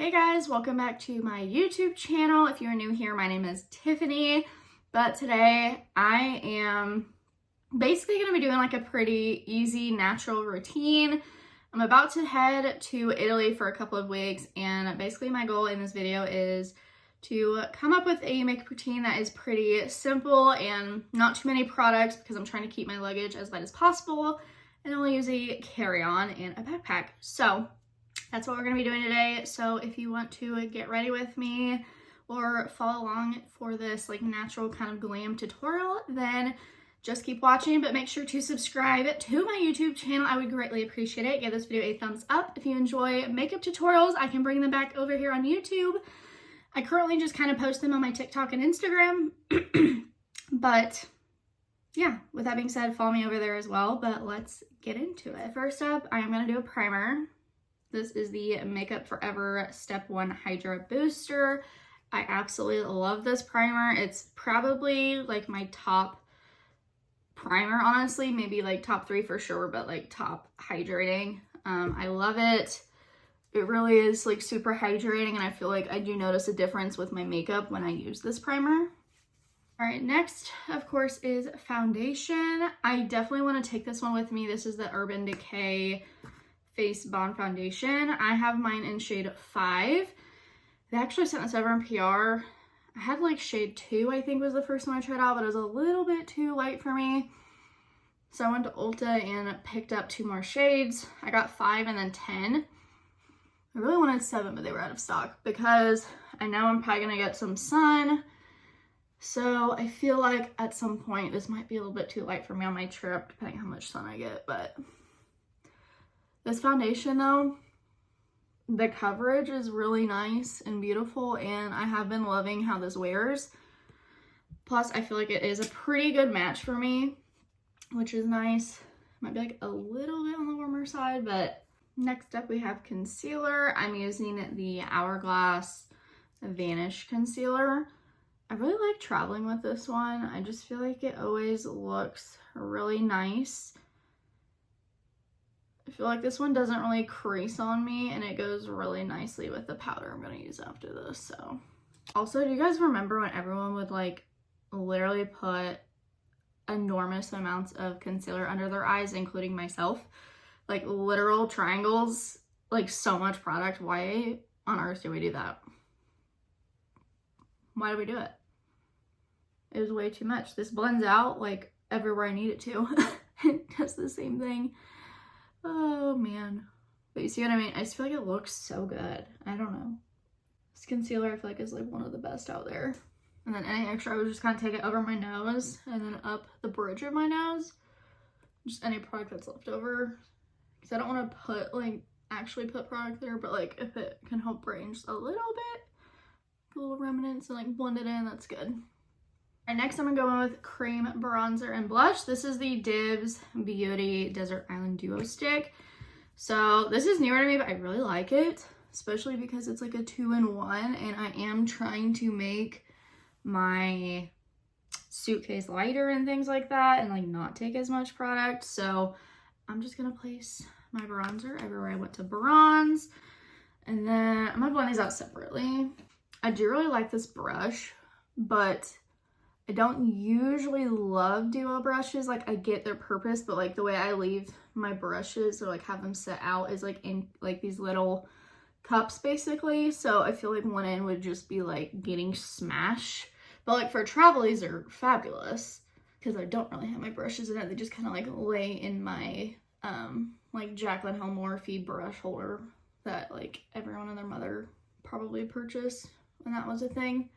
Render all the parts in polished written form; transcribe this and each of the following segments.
Hey guys, welcome back to my YouTube channel. If you're new here, my name is Tiffany, but today I am basically going to be doing like a pretty easy natural routine. I'm about to head to Italy for a couple of weeks, and basically my goal in this video is to come up with a makeup routine that is pretty simple and not too many products because I'm trying to keep my luggage as light as possible and only use a carry-on and a backpack. So that's what we're going to be doing today. So if you want to get ready with me or follow along for this like natural kind of glam tutorial, then just keep watching, but make sure to subscribe to my YouTube channel. I would greatly appreciate it. Give this video a thumbs up. If you enjoy makeup tutorials, I can bring them back over here on YouTube. I currently just kind of post them on my TikTok and Instagram. But yeah, with that being said, follow me over there as well. But let's get into it. First up, I am going to do a primer. This is the Makeup Forever Step 1 Hydra Booster. I absolutely love this primer. It's probably like my top primer, honestly. Maybe like top 3 for sure, but like top hydrating. I love it. It really is like super hydrating, and I feel like I do notice a difference with my makeup when I use this primer. All right, next, of course, is foundation. I definitely want to take this one with me. This is the Urban Decay Face Bond Foundation. I have mine in shade 5. They actually sent this over in PR. I had like shade 2, I think was the first one I tried out, but it was a little bit too light for me. So I went to Ulta and picked up 2 more shades. I got 5 and then 10. I really wanted 7, but they were out of stock because I know I'm probably gonna get some sun. So I feel like at some point this might be a little bit too light for me on my trip, depending on how much sun I get. But this foundation though, the coverage is really nice and beautiful, and I have been loving how this wears. Plus I feel like it is a pretty good match for me, which is nice. Might be like a little bit on the warmer side, but next up we have concealer. I'm using the Hourglass Vanish Concealer. I really like traveling with this one. I just feel like it always looks really nice. I feel like this one doesn't really crease on me, and it goes really nicely with the powder I'm going to use after this. So, also, do you guys remember when everyone would like literally put enormous amounts of concealer under their eyes, including myself? Like literal triangles, like so much product. Why on earth do we do that? Why do we do it? It was way too much. This blends out like everywhere I need it to. It does the same thing. Oh man. But you see what I mean? I just feel like it looks so good. I don't know. This concealer I feel like is like one of the best out there. And then any extra, I would just kind of take it over my nose and then up the bridge of my nose. Just any product that's left over. Because I don't want to put like actually put product there, but like if it can help brighten just a little bit, a little remnants, and like blend it in, that's good. And next I'm gonna go in with cream bronzer and blush. This is the Divs Beauty Desert Island Duo Stick. So this is newer to me, but I really like it, especially because it's like a 2-in-1, and I am trying to make my suitcase lighter and things like that and like not take as much product. So I'm just gonna place my bronzer everywhere I went to bronze, and then I'm gonna blend these out separately. I do really like this brush, but I don't usually love duo brushes. Like I get their purpose, but like the way I leave my brushes or like have them set out is like in like these little cups basically. So I feel like one end would just be like getting smashed. But like for travel, these are fabulous because I don't really have my brushes in it. They just kind of like lay in my like Jaclyn Hill Morphe brush holder that like everyone and their mother probably purchased when that was a thing.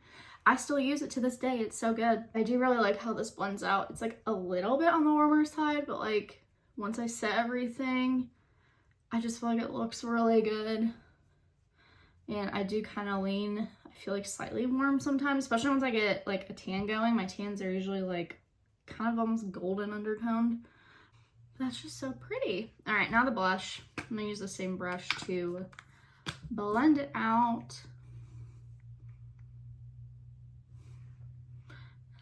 I still use it to this day. It's so good. I do really like how this blends out. It's like a little bit on the warmer side, but like once I set everything, I just feel like it looks really good. And I do kind of lean, I feel like slightly warm sometimes, especially once I get like a tan going. My tans are usually like kind of almost golden undertoned. That's just so pretty. All right, now the blush. I'm gonna use the same brush to blend it out.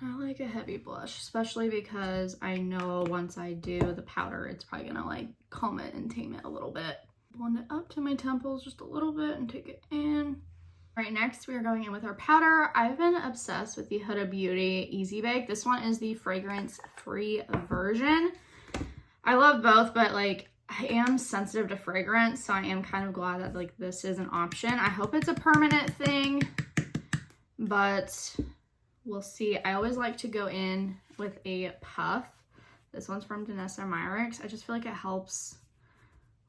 I like a heavy blush, especially because I know once I do the powder, it's probably gonna like calm it and tame it a little bit. Blend it up to my temples just a little bit and take it in. All right, next we are going in with our powder. I've been obsessed with the Huda Beauty Easy Bake. This one is the fragrance-free version. I love both, but like I am sensitive to fragrance, so I am kind of glad that like this is an option. I hope it's a permanent thing, but we'll see. I always like to go in with a puff. This one's from Danessa Myricks. I just feel like it helps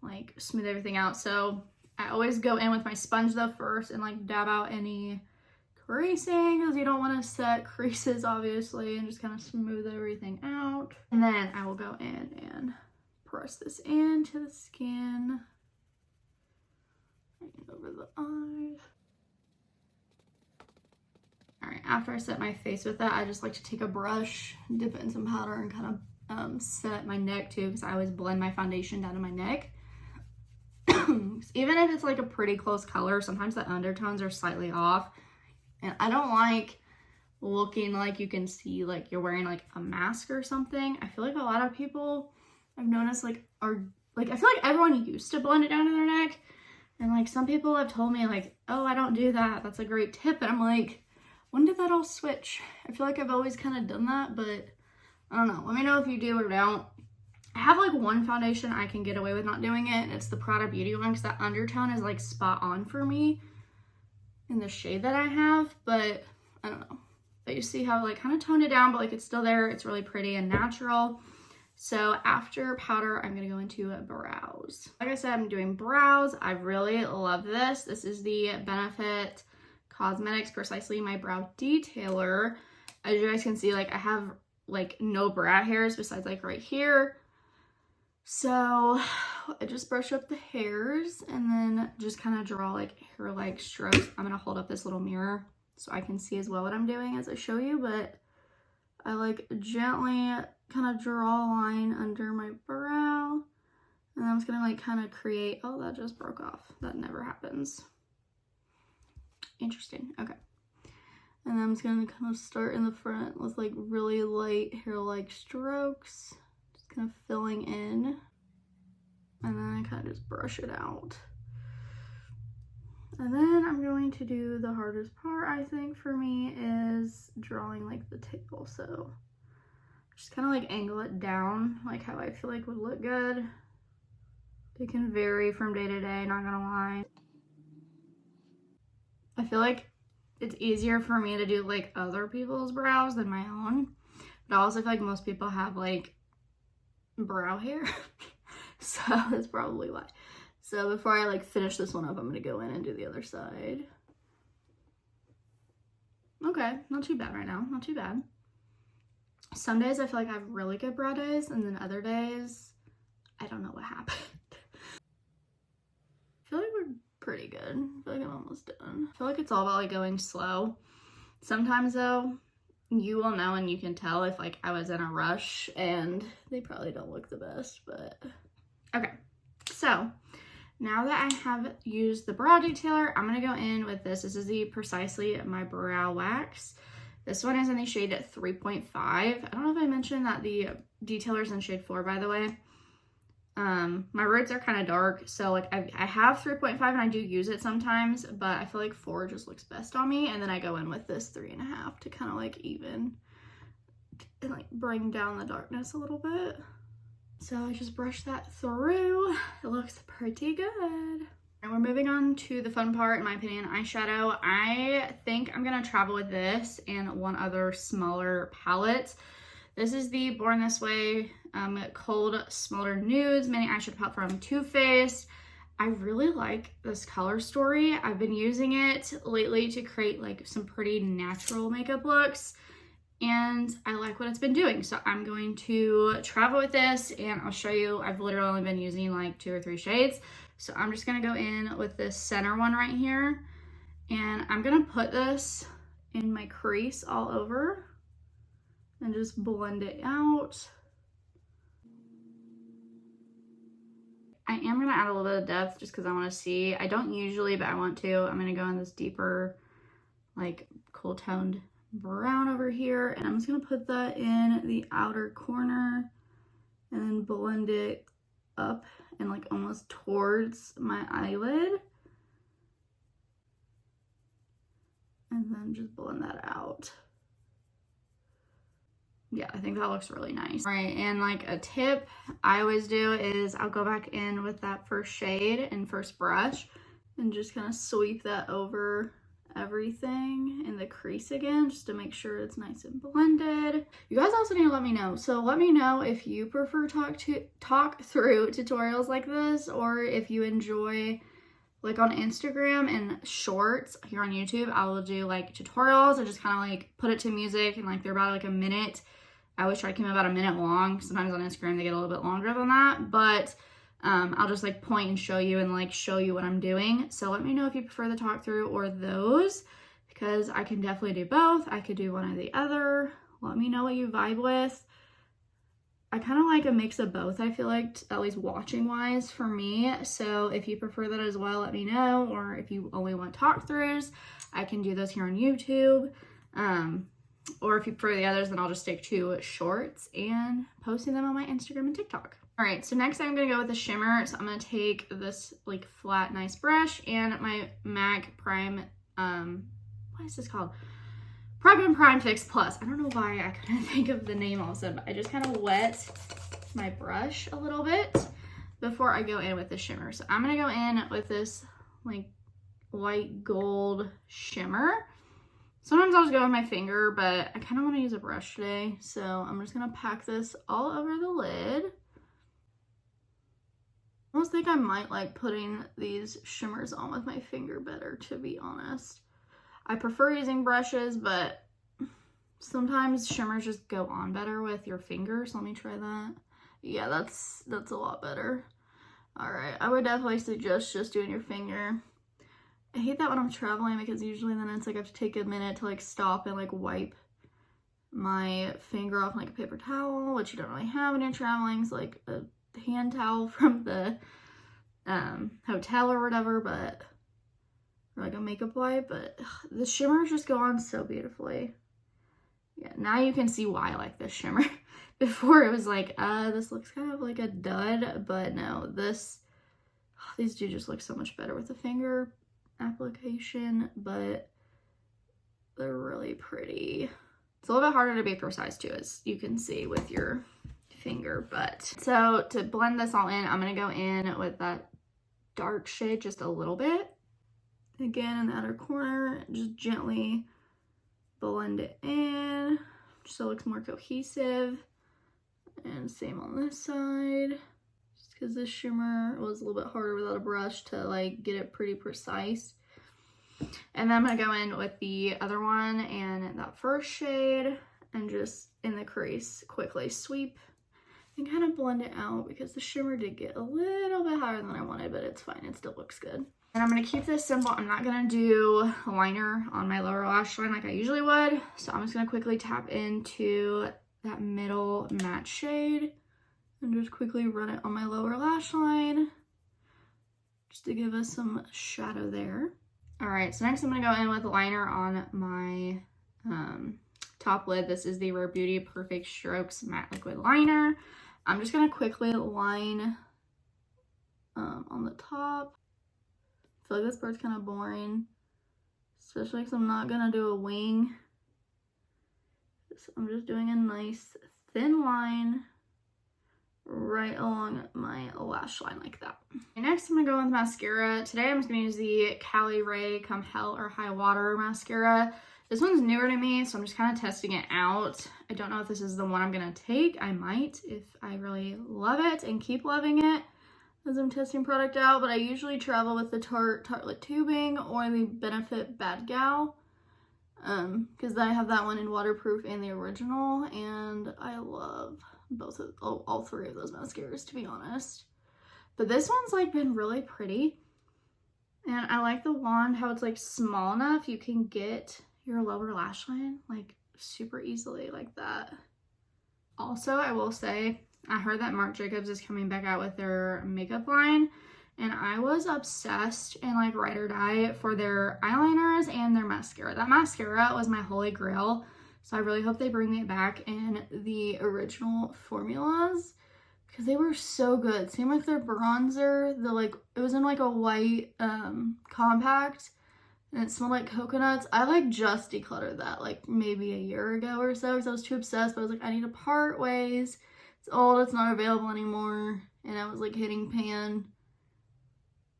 like smooth everything out. So I always go in with my sponge though first and like dab out any creasing, because you don't want to set creases obviously, and just kind of smooth everything out. And then I will go in and press this into the skin, right over the eyes. All right, after I set my face with that, I just like to take a brush, dip it in some powder, and kind of set my neck too, because I always blend my foundation down to my neck. Even if it's like a pretty close color, sometimes the undertones are slightly off, and I don't like looking like you can see like you're wearing like a mask or something. I feel like a lot of people I've noticed like are like, I feel like everyone used to blend it down to their neck, and like some people have told me like, oh, I don't do that, that's a great tip, and I'm like, when did that all switch? I feel like I've always kind of done that, but I don't know. Let me know if you do or don't. I have like one foundation I can get away with not doing it, and it's the Prada Beauty one, because that undertone is like spot on for me in the shade that I have, but I don't know. But you see how I like kind of toned it down, but like it's still there. It's really pretty and natural. So after powder, I'm gonna go into brows. Like I said, I'm doing brows. I really love this. This is the Benefit Cosmetics Precisely My Brow Detailer. As you guys can see, like I have like no brow hairs besides like right here. So I just brush up the hairs and then just kind of draw like hair-like strokes. I'm gonna hold up this little mirror so I can see as well what I'm doing as I show you, but I like gently kind of draw a line under my brow, and I'm just gonna like kind of create, oh, that just broke off. That never happens. Interesting. Okay. And then I'm just gonna kind of start in the front with like really light hair-like strokes, just kind of filling in, and then I kind of just brush it out. And then I'm going to do the hardest part, I think, for me is drawing like the tail. So just kind of like angle it down, like how I feel like would look good. It can vary from day to day, not gonna lie. I feel like it's easier for me to do like other people's brows than my own, but I also feel like most people have like brow hair. So that's probably why. So before I like finish this one up, I'm gonna go in and do the other side. Okay, not too bad right now, not too bad. Some days I feel like I have really good brow days, and then other days, I don't know what happened. I feel like we're pretty good. I feel like I'm almost done. I feel like it's all about like going slow. Sometimes though, you will know and you can tell if like I was in a rush, and they probably don't look the best, but okay. So now that I have used the brow detailer, I'm gonna go in with this. This is the Precisely My Brow Wax. This one is in the shade 3.5. I don't know if I mentioned that the detailer is in shade 4, by the way. My roots are kind of dark, so like I have 3.5 and I do use it sometimes, but I feel like 4 just looks best on me. And then I go in with this 3.5 to kind of like even and like bring down the darkness a little bit. So I just brush that through. It looks pretty good. And we're moving on to the fun part, in my opinion, eyeshadow. I think I'm gonna travel with this and one other smaller palette. This is the Born This Way Cold Smolder Nudes mini eyeshadow palette from Too Faced. I really like this color story. I've been using it lately to create like some pretty natural makeup looks, and I like what it's been doing. So I'm going to travel with this and I'll show you. I've literally only been using like 2 or 3 shades. So I'm just gonna go in with this center one right here, and I'm gonna put this in my crease all over and just blend it out. I am gonna add a little bit of depth just because I want to see. I don't usually, but I want to. I'm gonna go in this deeper, like cool toned brown over here, and I'm just gonna put that in the outer corner and then blend it up and like almost towards my eyelid. And then just blend that out. Yeah, I think that looks really nice. All right, and like a tip I always do is I'll go back in with that first shade and first brush and just kind of sweep that over everything in the crease again, just to make sure it's nice and blended. You guys also need to let me know. So let me know if you prefer talk through tutorials like this, or if you enjoy, like on Instagram and shorts here on YouTube, I will do like tutorials and just kind of like put it to music, and like they're about like a minute. I always try to keep them about a minute long. Sometimes on Instagram they get a little bit longer than that, but I'll just like point and show you and like show you what I'm doing. So let me know if you prefer the talk through or those, because I can definitely do both. I could do one or the other. Let me know what you vibe with. I kind of like a mix of both, I feel like, at least watching wise for me. So if you prefer that as well, let me know. Or if you only want talk throughs, I can do those here on YouTube. Or if you prefer the others, then I'll just stick to shorts and posting them on my Instagram and TikTok. All right, so next I'm gonna go with the shimmer. So I'm gonna take this like flat, nice brush and my MAC Prime, what is this called? Prime Fix Plus. I don't know why I couldn't think of the name all of a sudden, but I just kind of wet my brush a little bit before I go in with the shimmer. So I'm gonna go in with this like light gold shimmer. Sometimes I'll just go with my finger, but I kind of want to use a brush today. So I'm just gonna pack this all over the lid. I almost think I might like putting these shimmers on with my finger better, to be honest. I prefer using brushes, but sometimes shimmers just go on better with your fingers. Let me try that. Yeah, that's a lot better. All right, I would definitely suggest just doing your finger. I hate that when I'm traveling, because usually then it's like I have to take a minute to like stop and like wipe my finger off like a paper towel, which you don't really have when you're traveling. It's like a hand towel from the hotel or whatever, but or like a makeup wipe. But the shimmers just go on so beautifully. Yeah, now you can see why I like this shimmer. Before it was like, this looks kind of like a dud, but no, these do just look so much better with the finger application, but they're really pretty. It's a little bit harder to be precise too, as you can see with your finger. But so to blend this all in, I'm gonna go in with that dark shade just a little bit. Again, in the outer corner, just gently blend it in so it looks more cohesive. And same on this side, just because this shimmer was a little bit harder without a brush to like get it pretty precise. And then I'm gonna go in with the other one and that first shade, and just in the crease quickly sweep and kind of blend it out, because the shimmer did get a little bit higher than I wanted, but it's fine, it still looks good. And I'm gonna keep this simple. I'm not gonna do a liner on my lower lash line like I usually would, so I'm just gonna quickly tap into that middle matte shade and just quickly run it on my lower lash line just to give us some shadow there. All right, so next I'm gonna go in with liner on my top lid. This is the Rare Beauty Perfect Strokes Matte Liquid Liner. I'm just gonna quickly line on the top. I feel like this part's kind of boring, especially because I'm not gonna do a wing. So I'm just doing a nice thin line right along my lash line like that. And next I'm gonna go with mascara. Today I'm just gonna use the Cali Ray Come Hell or High Water mascara. This one's newer to me, so I'm just kind of testing it out. I don't know if this is the one I'm gonna take. I might if I really love it and keep loving it as I'm testing product out, but I usually travel with the Tartelette Tubing or the Benefit Bad Gal. Because I have that one in waterproof and the original, and I love all three of those mascaras, to be honest. But this one's like been really pretty, and I like the wand, how it's like small enough you can get your lower lash line like super easily like that. Also, I will say, I heard that Marc Jacobs is coming back out with their makeup line, and I was obsessed and like ride or die for their eyeliners and their mascara. That mascara was my holy grail, so I really hope they bring it back in the original formulas, because they were so good. Same with their bronzer. It was in like a white compact, and it smelled like coconuts. I like just decluttered that like maybe a year ago or so because I was too obsessed. But I was like, I need to part ways. It's old, it's not available anymore. And I was like hitting pan.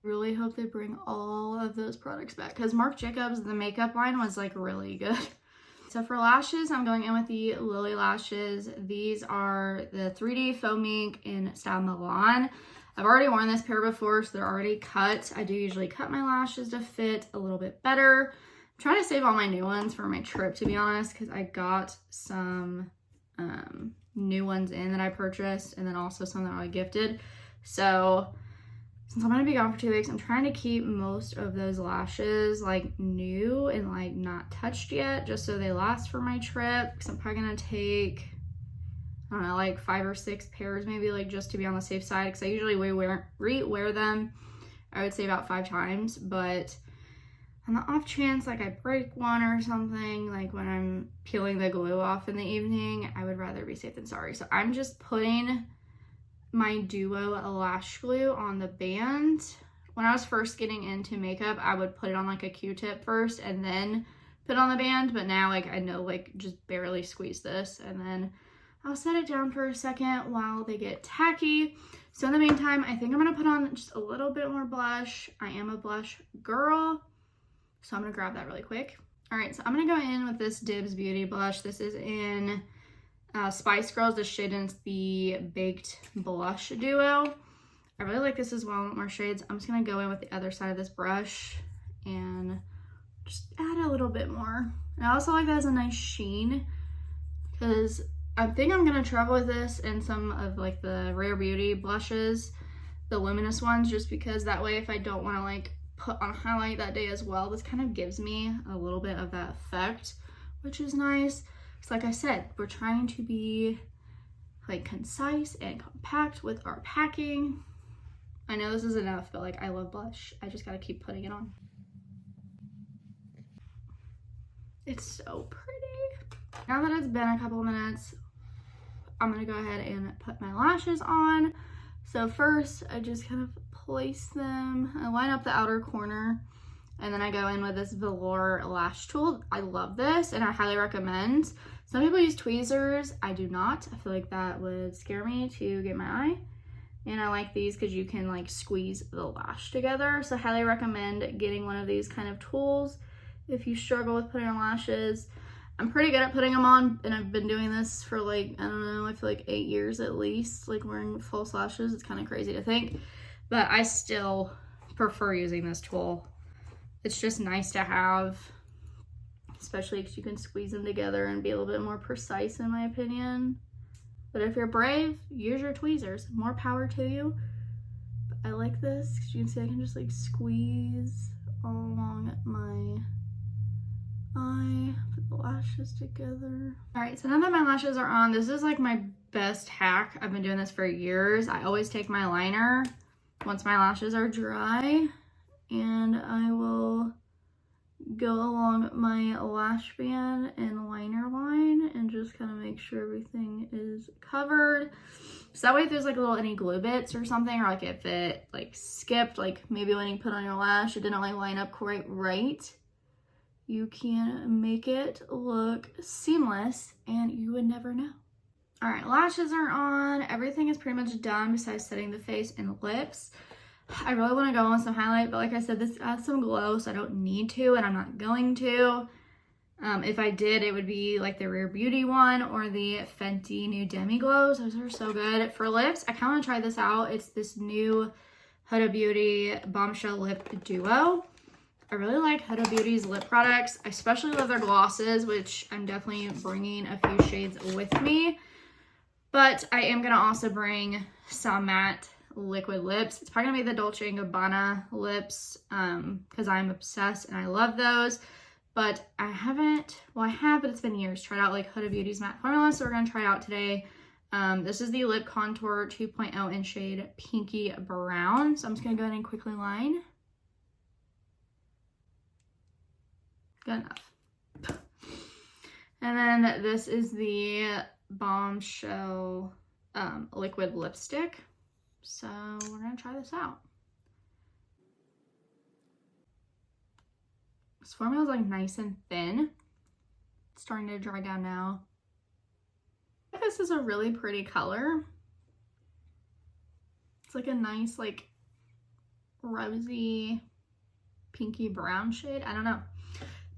Really hope they bring all of those products back because Marc Jacobs, the makeup line, was like really good. So for lashes, I'm going in with the Lily lashes. These are the 3D Faux Mink in style Milan. I've already worn this pair before, so they're already cut. I do usually cut my lashes to fit a little bit better. I'm trying to save all my new ones for my trip, to be honest, because I got some new ones in that I purchased and then also some that I gifted. So since I'm gonna be gone for 2 weeks, I'm trying to keep most of those lashes like new and like not touched yet, just so they last for my trip. Because I'm probably gonna take, I don't know, like 5 or 6 pairs maybe, like just to be on the safe side. Because I usually re-wear them, I would say about 5 times. But on the off chance like I break one or something, like when I'm peeling the glue off in the evening, I would rather be safe than sorry. So I'm just putting my Duo lash glue on the band. When I was first getting into makeup, I would put it on like a Q-tip first and then put it on the band, but now like I know like just barely squeeze this and then I'll set it down for a second while they get tacky. So in the meantime, I think I'm gonna put on just a little bit more blush. I am a blush girl, so I'm gonna grab that really quick. All right, so I'm gonna go in with this Dibs Beauty blush. This is in Spice Girls. The shade is the Baked Blush Duo. I really like this as well. I want more shades. I'm just gonna go in with the other side of this brush and just add a little bit more. And I also like that as a nice sheen because I think I'm gonna travel with this in some of like the Rare Beauty blushes, the luminous ones, just because that way if I don't want to like put on highlight that day as well, this kind of gives me a little bit of that effect, which is nice. So like I said, we're trying to be like concise and compact with our packing. I know this is enough, but like I love blush. I just gotta keep putting it on. It's so pretty. Now that it's been a couple of minutes, I'm gonna go ahead and put my lashes on. So first, I just kind of place them. I line up the outer corner. And then I go in with this Velour lash tool. I love this and I highly recommend. Some people use tweezers. I do not. I feel like that would scare me to get my eye. And I like these because you can like squeeze the lash together. So I highly recommend getting one of these kind of tools if you struggle with putting on lashes. I'm pretty good at putting them on and I've been doing this for like, I don't know, I feel like 8 years at least, like wearing false lashes. It's kind of crazy to think, but I still prefer using this tool. It's just nice to have, especially because you can squeeze them together and be a little bit more precise in my opinion. But if you're brave, use your tweezers. More power to you. But I like this because you can see I can just like squeeze all along my eye, put the lashes together. All right, so now that my lashes are on, this is like my best hack. I've been doing this for years. I always take my liner once my lashes are dry, and I will go along my lash band and liner line and just kind of make sure everything is covered. So that way if there's like any glue bits or something, or like if it like skipped, like maybe when you put on your lash, it didn't like line up quite right, you can make it look seamless and you would never know. All right, lashes are on. Everything is pretty much done besides setting the face and lips. I really want to go on with some highlight, but like I said, this adds some glow, so I don't need to, and I'm not going to. If I did, it would be like the Rare Beauty one or the Fenty New Demi Glows. Those are so good. For lips, I kind of want to try this out. It's this new Huda Beauty Bombshell Lip Duo. I really like Huda Beauty's lip products. I especially love their glosses, which I'm definitely bringing a few shades with me. But I am going to also bring some matte liquid lips. It's probably gonna be the Dolce & Gabbana lips because I'm obsessed and I love those. But I haven't, well I have, but it's been years, tried out like Huda Beauty's matte formula, so we're gonna try it out today. This is the Lip Contour 2.0 in shade Pinky Brown. So I'm just gonna go ahead and quickly line. Good enough. And then this is the Bombshell liquid lipstick. So we're gonna try this out. This formula is like nice and thin. It's starting to dry down now. This is a really pretty color. It's like a nice like rosy pinky brown shade. I don't know.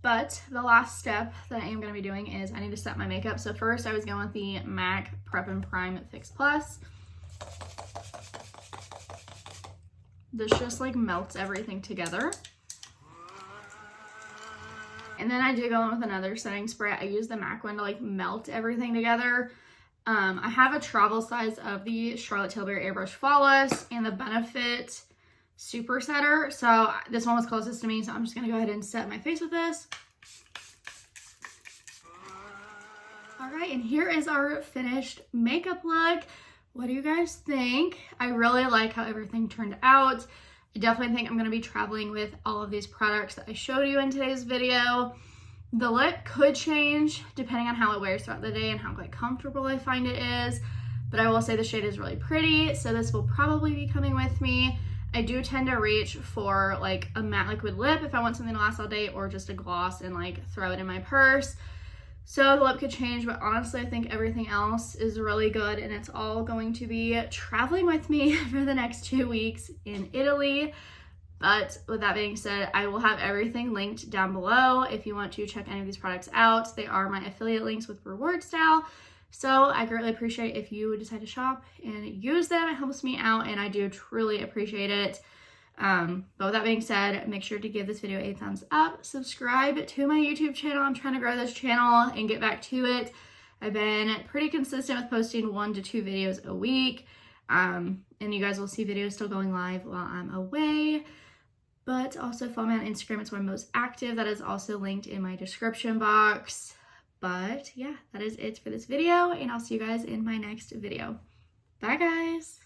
But the last step that I am going to be doing is I need to set my makeup. So first I was going with the MAC Prep and Prime Fix Plus. This just like melts everything together. And then I do go in with another setting spray. I use the MAC one to like melt everything together. I have a travel size of the Charlotte Tilbury Airbrush Flawless and the Benefit Super Setter. So this one was closest to me, so I'm just going to go ahead and set my face with this. Alright, and here is our finished makeup look. What do you guys think? I really like how everything turned out. I definitely think I'm going to be traveling with all of these products that I showed you in today's video. The lip could change depending on how it wears throughout the day and how like comfortable I find it is. But I will say the shade is really pretty, so this will probably be coming with me. I do tend to reach for like a matte liquid lip if I want something to last all day, or just a gloss and like throw it in my purse. So the lip could change, but honestly I think everything else is really good, and it's all going to be traveling with me for the next 2 weeks in Italy. But with that being said, I will have everything linked down below if you want to check any of these products out. They are my affiliate links with RewardStyle. So I greatly appreciate if you decide to shop and use them. It helps me out, and I do truly appreciate it. But with that being said, make sure to give this video a thumbs up. Subscribe to my YouTube channel. I'm trying to grow this channel and get back to it. I've been pretty consistent with posting 1 to 2 videos a week. And you guys will see videos still going live while I'm away. But also follow me on Instagram. It's where I'm most active. That is also linked in my description box. But yeah, that is it for this video, and I'll see you guys in my next video. Bye guys.